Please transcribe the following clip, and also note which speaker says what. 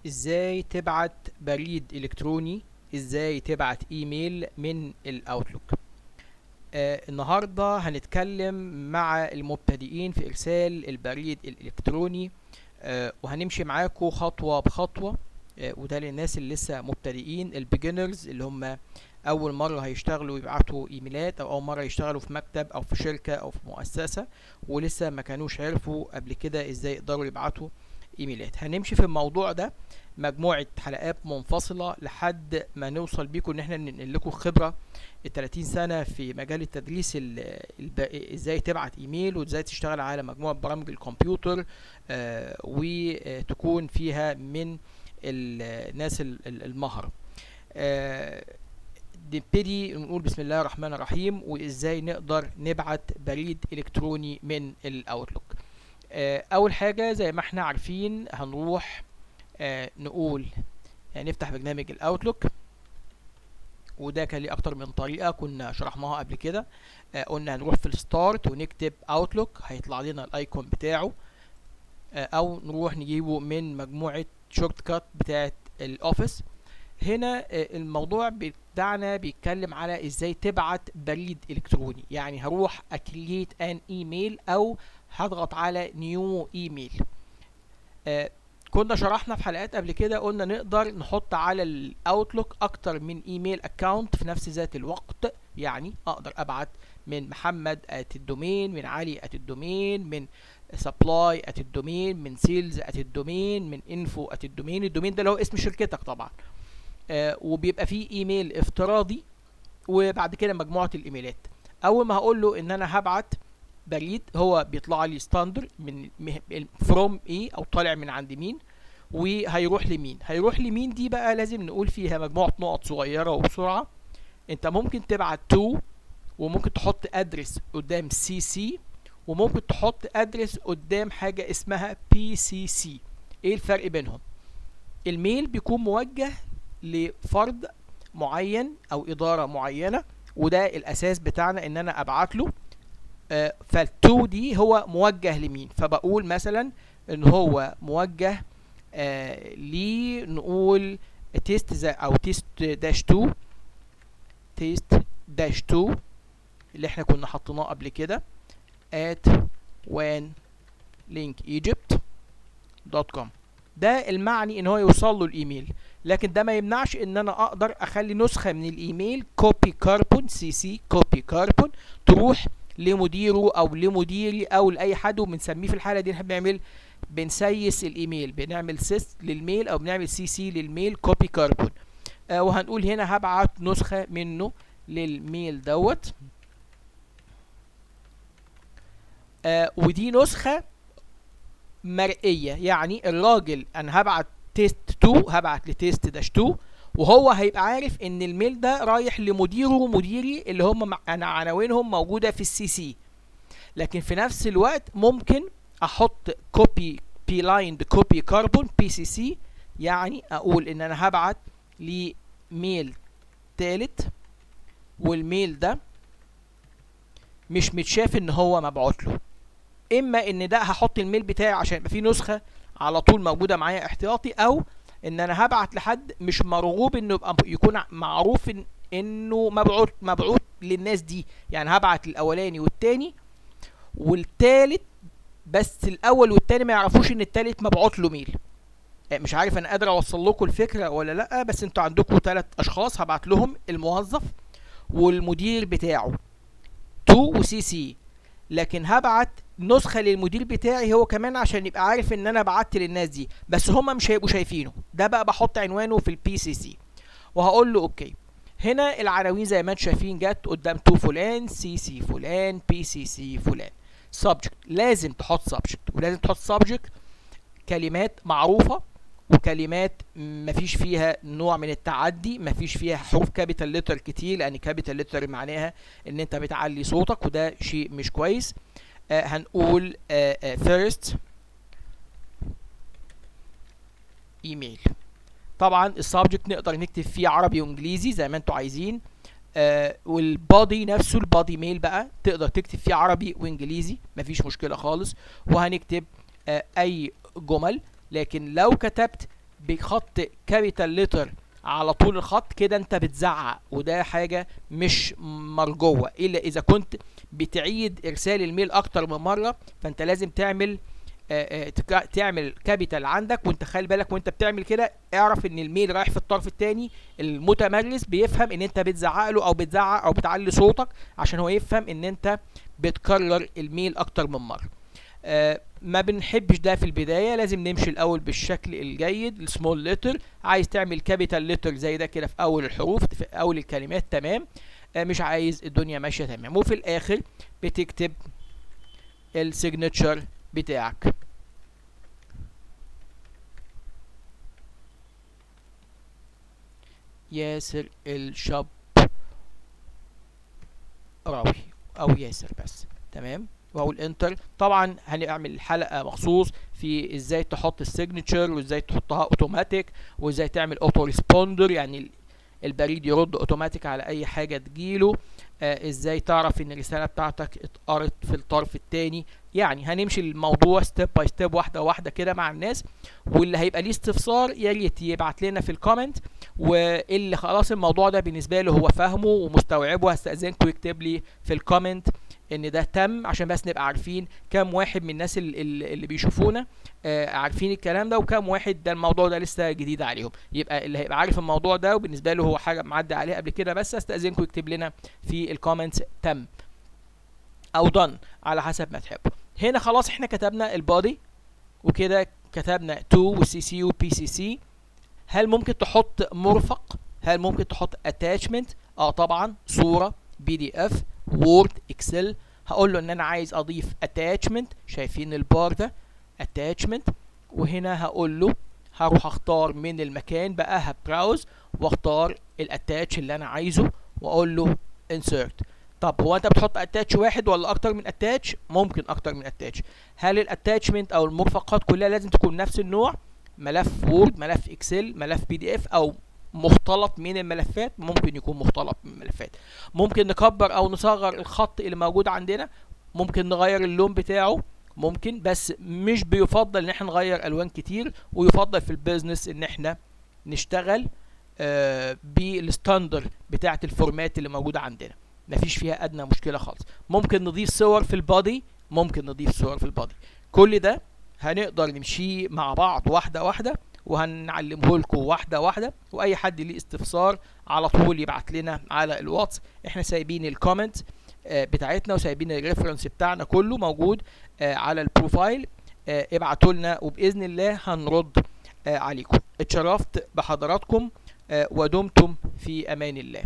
Speaker 1: ازاي تبعت بريد الكتروني، ازاي تبعت ايميل من الاوتلوك. النهارده هنتكلم مع المبتدئين في ارسال البريد الالكتروني. وهنمشي معاكم خطوه بخطوه. وده للناس اللي لسه مبتدئين، البيجنرز اللي هم اول مره هيشتغلوا يبعتوا ايميلات، او اول مره يشتغلوا في مكتب او في شركه او في مؤسسه، ولسه ما كانوش عرفوا قبل كده ازاي يقدروا يبعتوا ايميلات. هنمشي في الموضوع ده مجموعة حلقات منفصلة لحد ما نوصل بيكم ان احنا ننقل لكم خبرة ال 30 سنة في مجال التدريس، ازاي تبعت ايميل وازاي تشتغل على مجموعة برامج الكمبيوتر، وتكون فيها من الناس المهرة. نبتدي نقول بسم الله الرحمن الرحيم، وازاي نقدر نبعت بريد الكتروني من الاوتلوك. اول حاجة زي ما احنا عارفين هنروح نقول نفتح برنامج الاوتلوك، وده كان ليه اكتر من طريقة كنا شرحناها قبل كده. قلنا هنروح في الستارت ونكتب اوتلوك، هيطلع لنا الايكون بتاعه، او نروح نجيبه من مجموعة شورت كات بتاعت الاوفيس. هنا الموضوع بتاعنا بيتكلم على ازاي تبعت بريد الكتروني، يعني هروح اكريت ان ايميل او هضغط على نيو ايميل. كنا شرحنا في حلقات قبل كده، قلنا نقدر نحط على الاوتلوك اكتر من ايميل اكاونت في نفس ذات الوقت. يعني اقدر ابعت من محمد @الدومين، من علي @الدومين، من سبلاي @الدومين، من سيلز @الدومين، من انفو @الدومين. الدومين ده اللي هو اسم شركتك طبعا. وبيبقى فيه ايميل افتراضي، وبعد كده مجموعة الايميلات. اول ما هقول له ان انا هبعت بريد، هو بيطلع لي ستاندر من فروم ايه، او طالع من عند مين، وهيروح لمين. هيروح لمين دي بقى لازم نقول فيها مجموعة نقط صغيرة وبسرعة. انت ممكن تبعت تو، وممكن تحط ادرس قدام سي سي، وممكن تحط ادرس قدام حاجة اسمها بي سي سي. ايه الفرق بينهم؟ الميل بيكون موجه لفرد معين او ادارة معينة، وده الاساس بتاعنا ان انا ابعت له. فالتو دي هو موجه لمين، فبقول مثلا ان هو موجه نقول تيست او تيست داش 2، تيست داش 2 اللي احنا كنا حطيناه قبل كده at wanlinkegypt.com. ده المعني ان هو يوصل له الايميل، لكن ده ما يمنعش ان انا اقدر اخلي نسخة من الايميل كوبي كاربون سي سي كوبي كاربون تروح لمديره او لمديري او لاي حد، وبنسميه في الحالة دي احنا بنسيس الايميل، بنعمل سيس للميل او بنعمل سي سي للميل كوبي كاربون. وهنقول هنا هبعت نسخة منه للميل دوت. ودي نسخة مرئية، يعني الراجل انا هبعت تيست 2، هبعت لتيست داش 2، وهو هيبقى عارف ان الميل ده رايح لمديره ومديري اللي هم انا عناوينهم موجودة في السي سي. لكن في نفس الوقت ممكن احط كوبي بي لاين بكوبي كاربون بي سي سي، يعني اقول ان انا هبعت لميل تالت، والميل ده مش متشاف ان هو مبعوت له. اما ان ده هحط الميل بتاعي عشان يبقى فيه نسخة على طول موجودة معايا احتياطي، او ان انا هبعت لحد مش مرغوب انه يكون معروف انه مبعوت للناس دي. يعني هبعت الاولاني والتاني والتالت، بس الاول والتاني ما يعرفوش ان التالت مبعوت له ميل. مش عارف انا قادر اوصل لكم الفكرة ولا لا، بس انتوا عندكم 3 اشخاص هبعت لهم، الموظف والمدير بتاعه تو وسي سي، لكن هبعت نسخة للمدير بتاعي هو كمان عشان يبقى عارف ان انا بعت للناس دي، بس هما مش هيبقوا شايفينه. ده بقى بحط عنوانه في البي سي سي وهقول له اوكي. هنا العناوين زي ما انتم شايفين جت قدام تو فلان، سي سي فلان، بي سي سي فلان. subject لازم تحط subject، ولازم تحط subject كلمات معروفة، وكلمات مفيش فيها نوع من التعدي، مفيش فيها حروف كابيتال لتر كتير، لان كابيتال لتر معناها ان انت بتعلي صوتك، وده شيء مش كويس. هنقول first ايميل. طبعا السبجكت نقدر نكتب فيه عربي وانجليزي زي ما انتوا عايزين. والبادي نفسه البادي ميل بقى تقدر تكتب فيه عربي وانجليزي، مفيش مشكلة خالص. وهنكتب اي جمل، لكن لو كتبت بخط كابيتال ليتر على طول الخط كده انت بتزعق، وده حاجة مش مرجوة، الا اذا كنت بتعيد ارسال الميل اكتر من مرة، فانت لازم تعمل تعمل كابيتال عندك. وانت خلي بالك وانت بتعمل كده اعرف ان الميل رايح في الطرف الثاني، المتمرس بيفهم ان انت بتزعق له او بتزعق او بتعلي صوتك، عشان هو يفهم ان انت بتكرر الميل اكتر من مره. ما بنحبش ده في البدايه، لازم نمشي الاول بالشكل الجيد. السمول ليتر عايز تعمل كابيتال ليتر زي ده كده في اول الحروف في اول الكلمات، تمام. مش عايز الدنيا ماشيه تمام، وفي الاخر بتكتب السيجنتشر بتاعك. ياسر الشبراوي او ياسر بس، تمام. واقول انتر. طبعا هنعمل حلقه مخصوص في ازاي تحط السيجنتشر، وازاي تحطها اوتوماتيك، وازاي تعمل اوتو ريسبوندر يعني البريد يرد اوتوماتيك على اي حاجه تجيله. ازاي تعرف ان الرساله بتاعتك اتقرت في الطرف الثاني. يعني هنمشي الموضوع ستيب باي ستيب، واحده واحده كده مع الناس. واللي هيبقى ليه استفسار يا ريت يبعت لنا في الكومنت، واللي خلاص الموضوع ده بالنسبه له هو فاهمه ومستوعبه هستأذنكم يكتب لي في الكومنت ان ده تم، عشان بس نبقى عارفين كام واحد من الناس اللي بيشوفونا عارفين الكلام ده، وكام واحد ده الموضوع ده لسه جديد عليهم. يبقى اللي هيبقى عارف الموضوع ده وبالنسبه له هو حاجه معدي عليها قبل كده، بس استأذنكم يكتب لنا في الكومنتس تم او done على حسب ما تحبوا. هنا خلاص احنا كتبنا البادي، وكده كتبنا تو وسي سي وبي سي سي. هل ممكن تحط مرفق؟ هل ممكن تحط اتاتشمنت؟ طبعا، صوره، بي دي اف، وورد، اكسل. هقول له ان انا عايز اضيف اتاتشمنت، شايفين البار ده اتاتشمنت، وهنا هقول له هروح اختار من المكان بقى هبراوز واختار الاتاتش اللي انا عايزه واقول له انسيرت. طب هو انت بتحط اتاتش واحد ولا اكتر من اتاتش؟ ممكن اكتر من اتاتش. هل الاتاتشمنت او المرفقات كلها لازم تكون نفس النوع؟ ملف وورد، ملف اكسل، ملف بي دي اف، او مختلط من الملفات؟ ممكن يكون مختلط من الملفات. ممكن نكبر او نصغر الخط اللي موجود عندنا، ممكن نغير اللون بتاعه، ممكن، بس مش بيفضل ان احنا نغير الوان كتير، ويفضل في البيزنس ان احنا نشتغل بالستاندر بتاعه الفورمات اللي موجوده عندنا، مفيش فيها ادنى مشكله خالص. ممكن نضيف صور في البادي، ممكن نضيف صور في البادي. كل ده هنقدر نمشي مع بعض واحده واحده، وهنعلمه لكم واحده واحده. واي حد ليه استفسار على طول يبعت لنا على الواتس، احنا سايبين الكومنت بتاعتنا وسايبين الريفرنس بتاعنا كله موجود على البروفايل. ابعتوا لنا وباذن الله هنرد عليكم. اتشرفت بحضراتكم ودمتم في امان الله.